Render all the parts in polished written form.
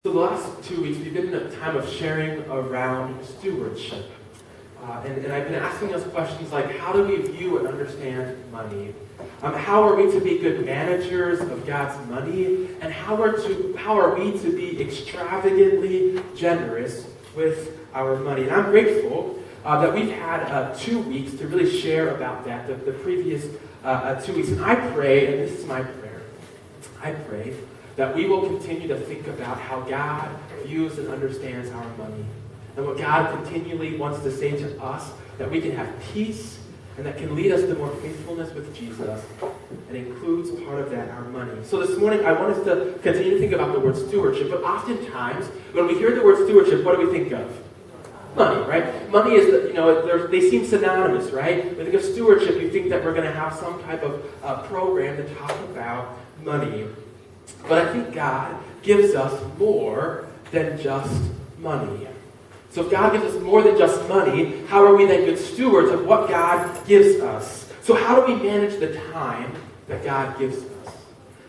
So the last 2 weeks, we've been in a time of sharing around stewardship. And I've been asking us questions like, how do we view and understand money? How are we to be good managers of God's money? And how are we to be extravagantly generous with our money? And I'm grateful that we've had 2 weeks to really share about that, the previous 2 weeks. And I pray, and this is my prayer, I pray that we will continue to think about how God views and understands our money. And what God continually wants to say to us, that we can have peace, and that can lead us to more faithfulness with Jesus, and includes part of that, our money. So this morning, I want us to continue to think about the word stewardship, but oftentimes, when we hear the word stewardship, what do we think of? Money, right? Money is, they seem synonymous, right? When you think of stewardship, you think that we're going to have some type of program to talk about money. But I think God gives us more than just money. So if God gives us more than just money, how are we then good stewards of what God gives us? So how do we manage the time that God gives us?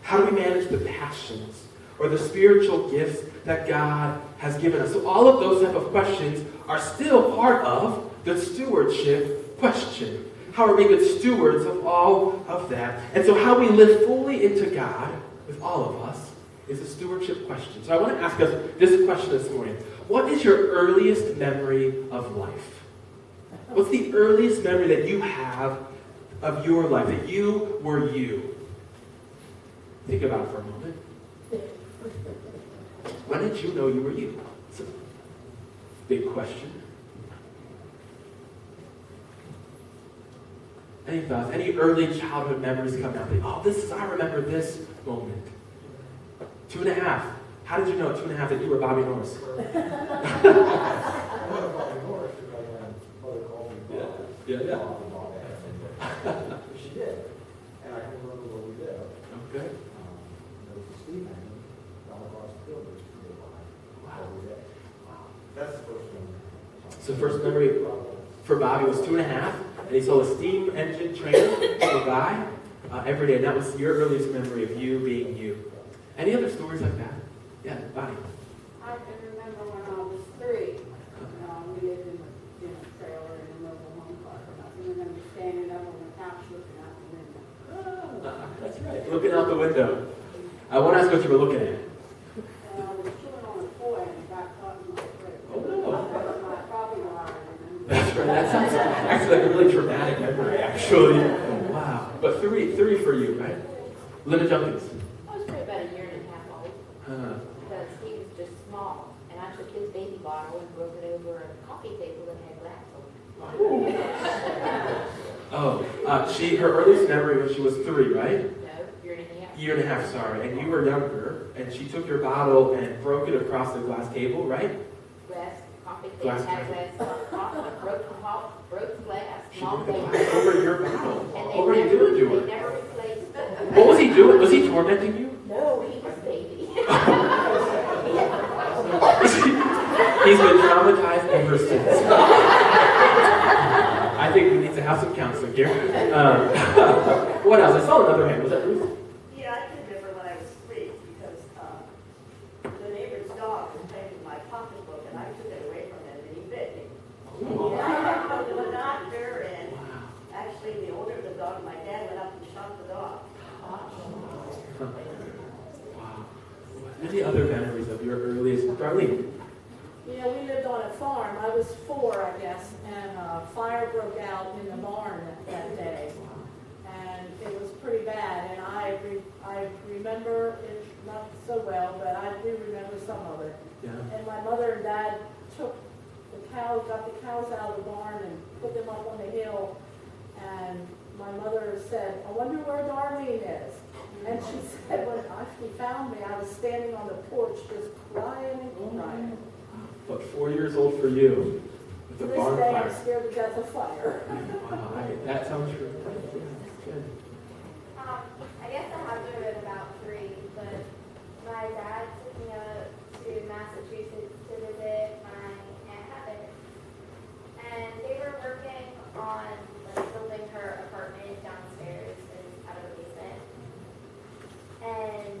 How do we manage the passions or the spiritual gifts that God has given us? So all of those type of questions are still part of the stewardship question. How are we good stewards of all of that? And so how we live fully into God with all of us is a stewardship question. So I want to ask us this question this morning. What is your earliest memory of life? What's the earliest memory that you have of your life, that you were you? Think about it for a moment. When did you know you were you? It's a big question. Any thoughts? Any early childhood memories come out? I remember this moment. 2.5. How did you know at 2.5 that you were Bobby Norris? Yeah. She did. And I can remember where we lived. Okay. There was a steam engine down across the field. Wow. That's the first one. So first memory for Bobby was 2.5, and he saw a steam engine train go by every day. And that was your earliest memory of you being you. Any other stories like that? Yeah, Bonnie. I can remember when I was 3. We lived in a trailer in a mobile home park. And I can remember standing up on the couch looking out the window. That's right. Looking out the window. I want to ask what you were looking at. And I was chewing on a toy and got caught in my throat. Oh, no. That was my property line. That's right. That sounds actually like a really traumatic memory, actually. Wow. But three for you, right? Linda Junkins. I was probably about a year and a half old because he was just small, and I took his baby bottle and broke it over a coffee table that had glass on it. Her earliest memory when she was 3, right? No, year and a half. Year and a half, sorry. And you were younger, and she took your bottle and broke it across the glass table, right? Glass coffee table Glass had table. glass on top, broke the glass, She small broke the baby. glass over your bottle. And What were you doing to her? They never replaced it. What was he doing? Was he tormenting you? No, he was baby. He's been traumatized ever since. I think we need to have some counseling here. What else? I saw another hand. Was that Ruth? Yeah, I can remember when I was 3 because the neighbor's dog was playing with my pocketbook and I took it away from him and he bit me. I put the doctor and actually the owner of the dog, my dad went up and shot the dog. Wow. Any other memories of your earliest? Darlene? We lived on a farm. I was 4, I guess, and a fire broke out in the barn that day. And it was pretty bad. And I remember it not so well, but I do remember some of it. Yeah. And my mother and dad got the cows out of the barn and put them up on the hill. And my mother said, "I wonder where Darlene is." And she said, when she found me, I was standing on the porch just crying and crying. But 4 years old for you, with To the this barn day, fire. I'm scared to death of fire. Wow, that sounds true. Good. I guess I have to have been about 3, but my dad took me up to Massachusetts to visit my Aunt Heather. And they were working on building her apartment downstairs and out of the basement. And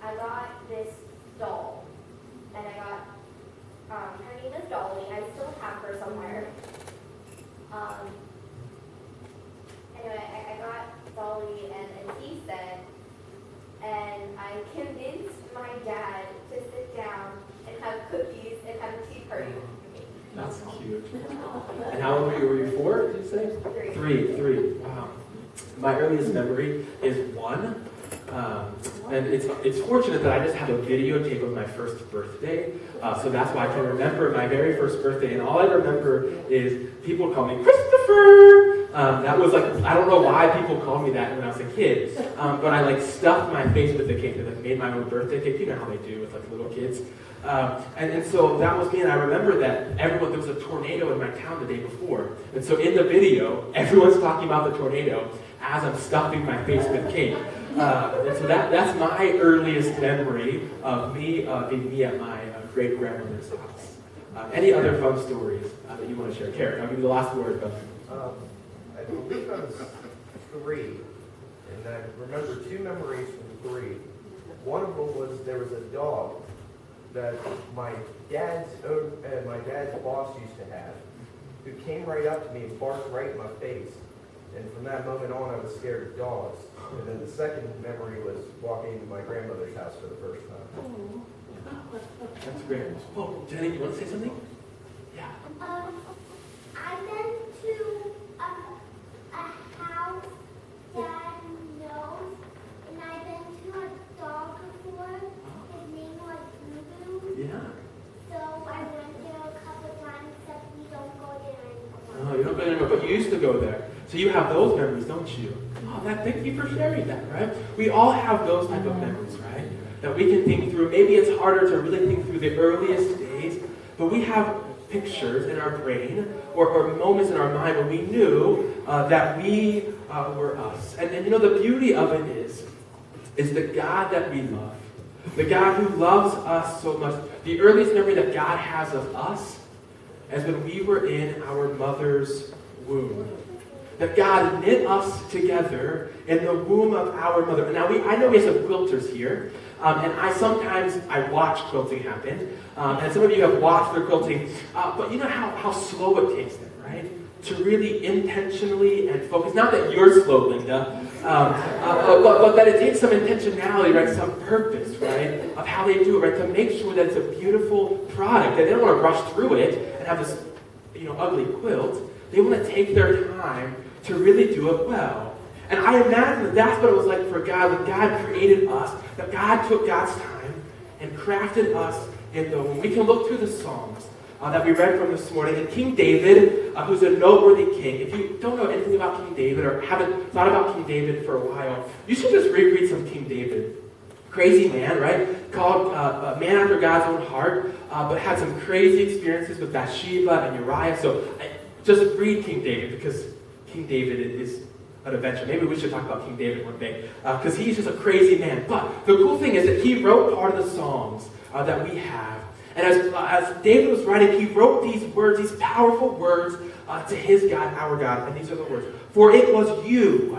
I got this doll And how old were you? Were you 4, did you say? 3. Wow. My earliest memory is 1. And it's fortunate that I just have a videotape of my first birthday. So that's why I can remember my very first birthday. And all I remember is people call me Kristopher. That was like, I don't know why people called me that when I was a kid. But I like stuffed my face with the cake and like made my own birthday cake. You know how they do with like little kids. And so that was me, and I remember that there was a tornado in my town the day before. And so in the video, everyone's talking about the tornado as I'm stuffing my face with cake. And so that's my earliest memory of me being me at my great-grandmother's house. Any other fun stories that you want to share? Karen, I'll give you the last word. I believe I was 3, and I remember 2 memories from 3. One of them was there was a dog that my dad's boss used to have, who came right up to me and barked right in my face. And from that moment on, I was scared of dogs. And then the second memory was walking into my grandmother's house for the first time. That's great. Oh, Jenny, you want to say something? Yeah. I've been to a house Dad knows, and I've been to a dog before. His name was Lulu. Yeah. So I went there a couple times, except we don't go there anymore. Oh, you don't go there anymore, but you used to go there. So you have those memories, don't you? Oh, thank you for sharing that, right? We all have those type of memories, right? That we can think through. Maybe it's harder to really think through the earliest days, but we have pictures in our brain or moments in our mind when we knew that we were us. And you know, the beauty of it is the God that we love. The God who loves us so much. The earliest memory that God has of us is when we were in our mother's womb. That God knit us together in the womb of our mother. And now I know we have some quilters here, and I watch quilting happen, and some of you have watched their quilting, but you know how slow it takes them, right? To really intentionally and focus. Not that you're slow, Linda, but that it takes some intentionality, right? Some purpose, right? Of how they do it, right? To make sure that it's a beautiful product. That they don't want to rush through it and have this, ugly quilt. They want to take their time to really do it well. And I imagine that's what it was like for God when God created us, that God took God's time and crafted us in the womb. We can look through the Psalms that we read from this morning. And King David, who's a noteworthy king, if you don't know anything about King David or haven't thought about King David for a while, you should just reread some King David. Crazy man, right? Called a man after God's own heart, but had some crazy experiences with Bathsheba and Uriah. So just read King David, because King David is an adventure. Maybe we should talk about King David one day, because he's just a crazy man. But the cool thing is that he wrote part of the Psalms that we have. And as David was writing, he wrote these words, these powerful words to his God, our God. And these are the words. For it was you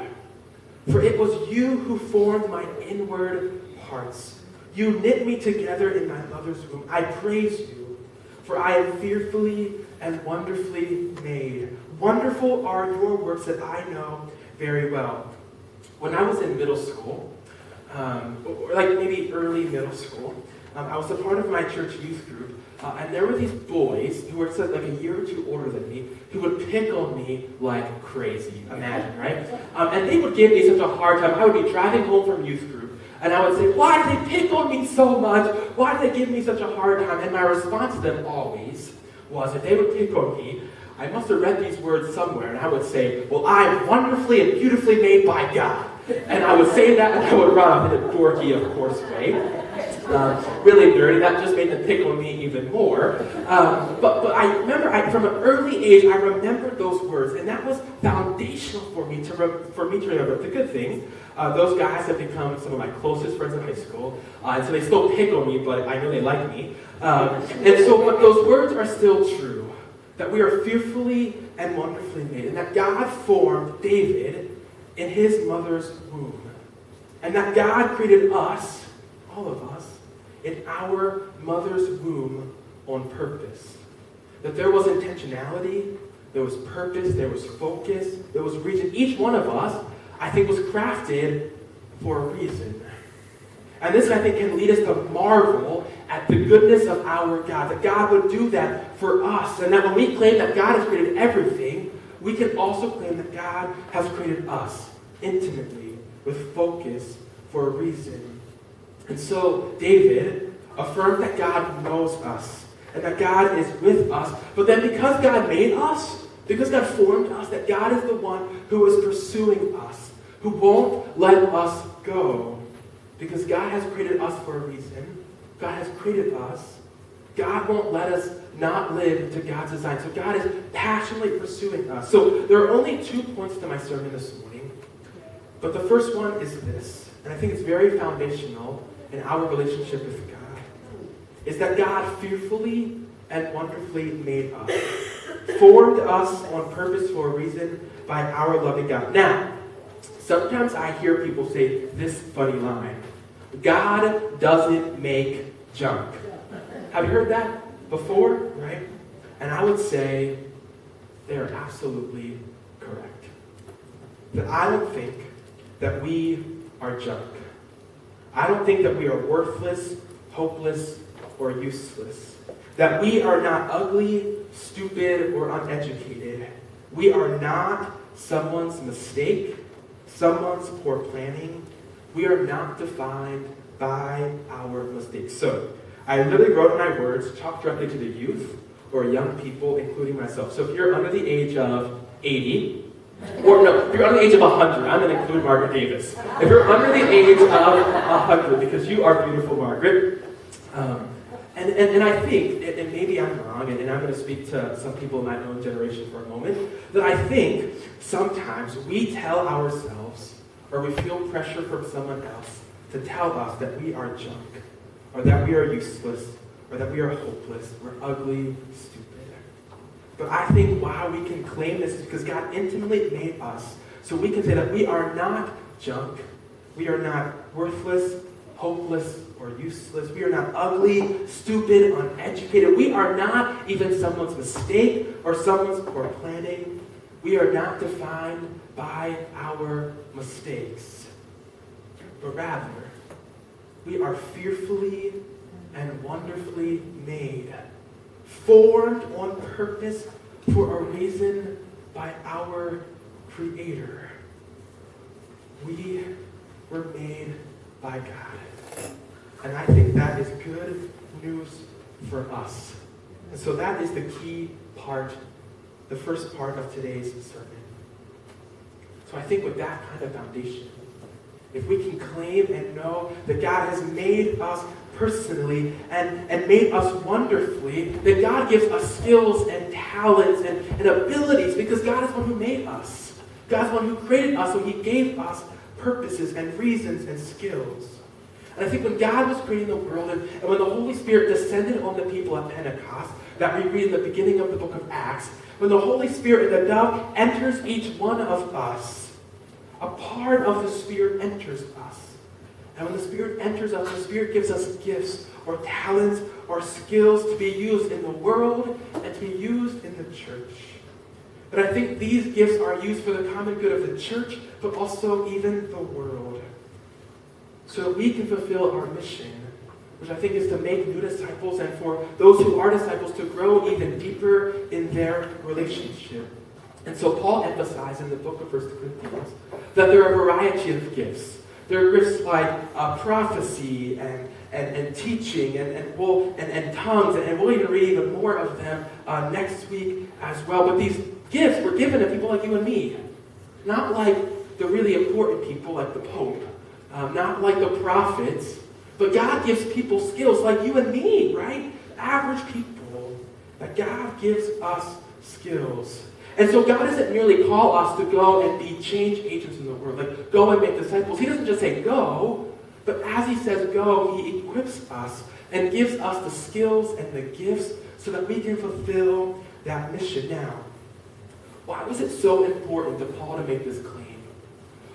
who formed my inward parts. You knit me together in my mother's womb. I praise you, for I am fearfully and wonderfully made. Wonderful are your works that I know very well. When I was in middle school, or like maybe early middle school, I was a part of my church youth group, and there were these boys who were like a year or two older than me, who would pick on me like crazy. Imagine, right? And they would give me such a hard time. I would be driving home from youth group, and I would say, why do they pick on me so much? Why do they give me such a hard time? And my response to them always was, if they would pick on me, I must have read these words somewhere, and I would say, well, I'm wonderfully and beautifully made by God. And I would say that, and I would run off in a dorky, of course, way. Really nerdy. That just made them pick on me even more. But I remember, from an early age, I remembered those words, and that was foundational for me to remember. The good thing, those guys have become some of my closest friends in high school, and so they still pick on me, but I know they like me. And so, but those words are still true. That we are fearfully and wonderfully made, and that God formed David in his mother's womb. And that God created us, all of us, in our mother's womb on purpose. That there was intentionality, there was purpose, there was focus, there was reason. Each one of us, I think, was crafted for a reason. And this, I think, can lead us to marvel at the goodness of our God, that God would do that for us, and that when we claim that God has created everything, we can also claim that God has created us intimately, with focus, for a reason. And so David affirmed that God knows us, and that God is with us, but then because God made us, because God formed us, that God is the one who is pursuing us, who won't let us go. Because God has created us for a reason. God has created us. God won't let us not live into God's design. So God is passionately pursuing us. So there are only 2 points to my sermon this morning. But the first one is this, and I think it's very foundational in our relationship with God, is that God fearfully and wonderfully made us, formed us on purpose for a reason by our loving God. Now, sometimes I hear people say this funny line: God doesn't make junk. Have you heard that before? Right? And I would say they are absolutely correct. That I don't think that we are junk. I don't think that we are worthless, hopeless, or useless. That we are not ugly, stupid, or uneducated. We are not someone's mistake, someone's poor planning. We are not defined by our mistakes. So, I literally wrote my words, talk directly to the youth or young people, including myself. So if you're under the age of 80, or no, if you're under the age of 100, I'm going to include Margaret Davis. If you're under the age of 100, because you are beautiful, Margaret, and I think, and maybe I'm wrong, and I'm going to speak to some people in my own generation for a moment, that I think sometimes we tell ourselves, or we feel pressure from someone else to tell us that we are junk, or that we are useless, or that we are hopeless, we're ugly, stupid. But I think why we can claim this is because God intimately made us, so we can say that we are not junk, we are not worthless, hopeless, or useless. We are not ugly, stupid, uneducated. We are not even someone's mistake or someone's poor planning. We are not defined by our mistakes, but rather, we are fearfully and wonderfully made, formed on purpose for a reason by our Creator. We were made by God. And I think that is good news for us. And so that is the key part, the first part of today's sermon. So I think with that kind of foundation, if we can claim and know that God has made us personally and made us wonderfully, that God gives us skills and talents and abilities because God is the one who made us. God's the one who created us, so He gave us purposes and reasons and skills. And I think when God was creating the world and when the Holy Spirit descended on the people at Pentecost, that we read in the beginning of the book of Acts, when the Holy Spirit and the dove enters each one of us, a part of the Spirit enters us. And when the Spirit enters us, the Spirit gives us gifts or talents or skills to be used in the world and to be used in the church. But I think these gifts are used for the common good of the church, but also even the world. So that we can fulfill our mission, which I think is to make new disciples and for those who are disciples to grow even deeper in their relationship. And so Paul emphasized in the book of 1 Corinthians that there are a variety of gifts. There are gifts like prophecy and teaching and tongues, and we'll even read even more of them next week as well. But these gifts were given to people like you and me, not like the really important people like the Pope, not like the prophets, but God gives people skills like you and me, right? Average people. That God gives us skills. And so God doesn't merely call us to go and be change agents in the world, like go and make disciples. He doesn't just say go, but as He says go, He equips us and gives us the skills and the gifts so that we can fulfill that mission. Now, why was it so important to Paul to make this claim?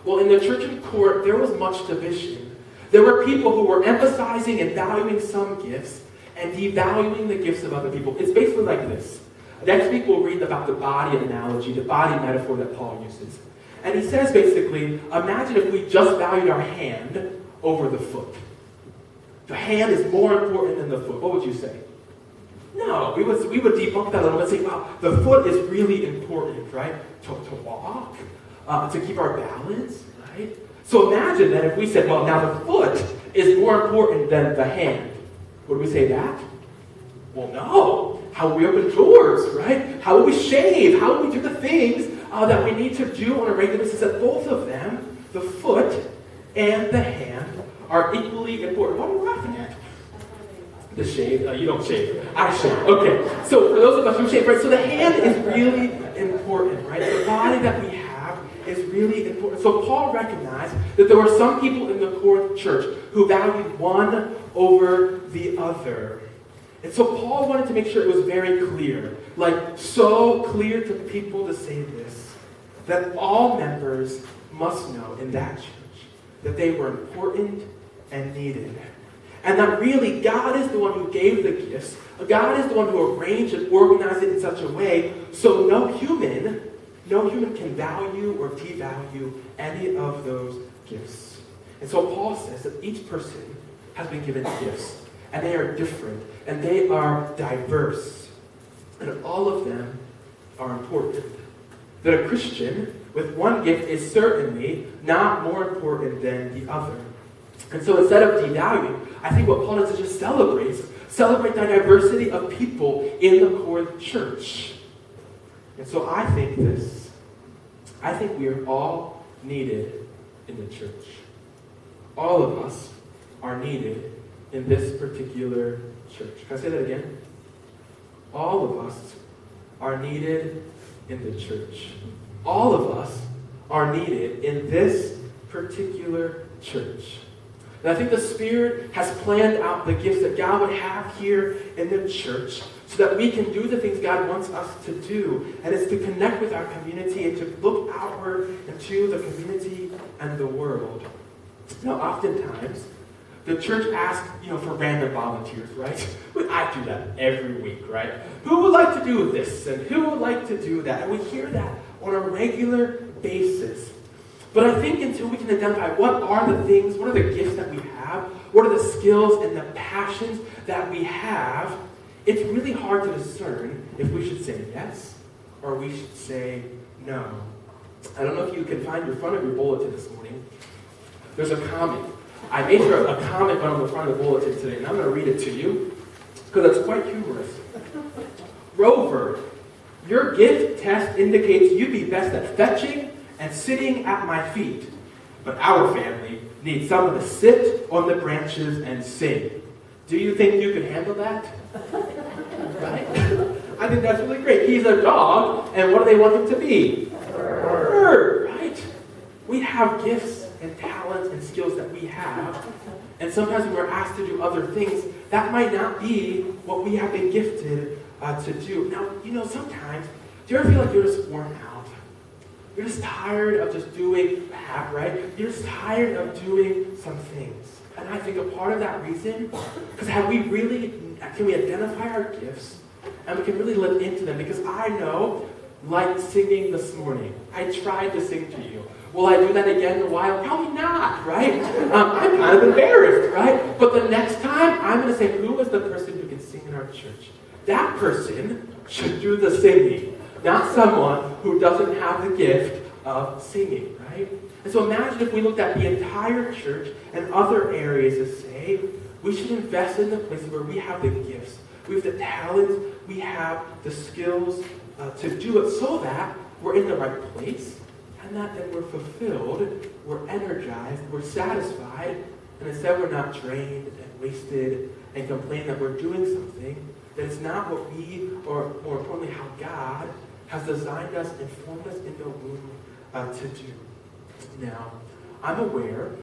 Well, in the church in Corinth, there was much division. There were people who were emphasizing and valuing some gifts and devaluing the gifts of other people. It's basically like this. Next week we'll read about the body analogy, the body metaphor that Paul uses. And he says basically, imagine if we just valued our hand over the foot. the hand is more important than the foot, what would you say? No, we would debunk that a little bit and say, wow, the foot is really important, right? To walk, to keep our balance, right? So imagine that if we said, well, now the foot is more important than the hand. Would we say that? Well, no. How will we open doors, right? How will we shave? How will we do the things that we need to do on a regular basis? That both of them, the foot and the hand, are equally important. What are you laughing at? The shave? You don't shave. I shave. Okay. So for those of us who shave, right? So the hand is really important, right? The body that we have is really important. So Paul recognized that there were some people in the Corinth church who valued one over the other. And so Paul wanted to make sure it was very clear, like so clear to people to say this, that all members must know in that church that they were important and needed. And that really God is the one who gave the gifts. God is the one who arranged and organized it in such a way so no human can value or devalue any of those gifts. And so Paul says that each person has been given gifts. And they are different. And they are diverse. And all of them are important. That a Christian with one gift is certainly not more important than the other. And so instead of devaluing, I think what Paul does is just celebrate the diversity of people in the Corinth church. And so I think we are all needed in the church. All of us are needed in this particular church. Can I say that again? All of us are needed in the church. All of us are needed in this particular church. And I think the Spirit has planned out the gifts that God would have here in the church so that we can do the things God wants us to do. And it's to connect with our community and to look outward into the community and the world. Now, oftentimes, the church asks, for random volunteers, right? I do that every week, right? Who would like to do this? And who would like to do that? And we hear that on a regular basis. But I think until we can identify what are the things, what are the gifts that we have, what are the skills and the passions that we have, it's really hard to discern if we should say yes or we should say no. I don't know if you can find your front of your bulletin this morning. There's a comic. I made sure a comic went on the front of the bulletin today, and I'm going to read it to you because it's quite humorous. Rover, your gift test indicates you'd be best at fetching and sitting at my feet. But our family needs someone to sit on the branches and sing. Do you think you can handle that? Right? I think that's really great. He's a dog, and what do they want him to be? Bird, right? We have gifts and talents and skills that we have. And sometimes when we're asked to do other things, that might not be what we have been gifted to do. Now, sometimes, do you ever feel like you're just worn out? You're just tired of just doing that, right? You're just tired of doing some things. And I think a part of that reason, because can we identify our gifts and we can really live into them? Because I know, like singing this morning, I tried to sing to you. Will I do that again in a while? Probably not, right? I'm kind of embarrassed, right? But the next time, I'm going to say, who is the person who can sing in our church? That person should do the singing, not someone who doesn't have the gift of singing, right? And so imagine if we looked at the entire church and other areas and say, we should invest in the places where we have the gifts, we have the talents, we have the skills to do it so that we're in the right place, and that then we're fulfilled, we're energized, we're satisfied, and instead we're not drained and wasted and complain that we're doing something that is not what we, or more importantly, how God has designed us and formed us in the womb to do. Now, I'm aware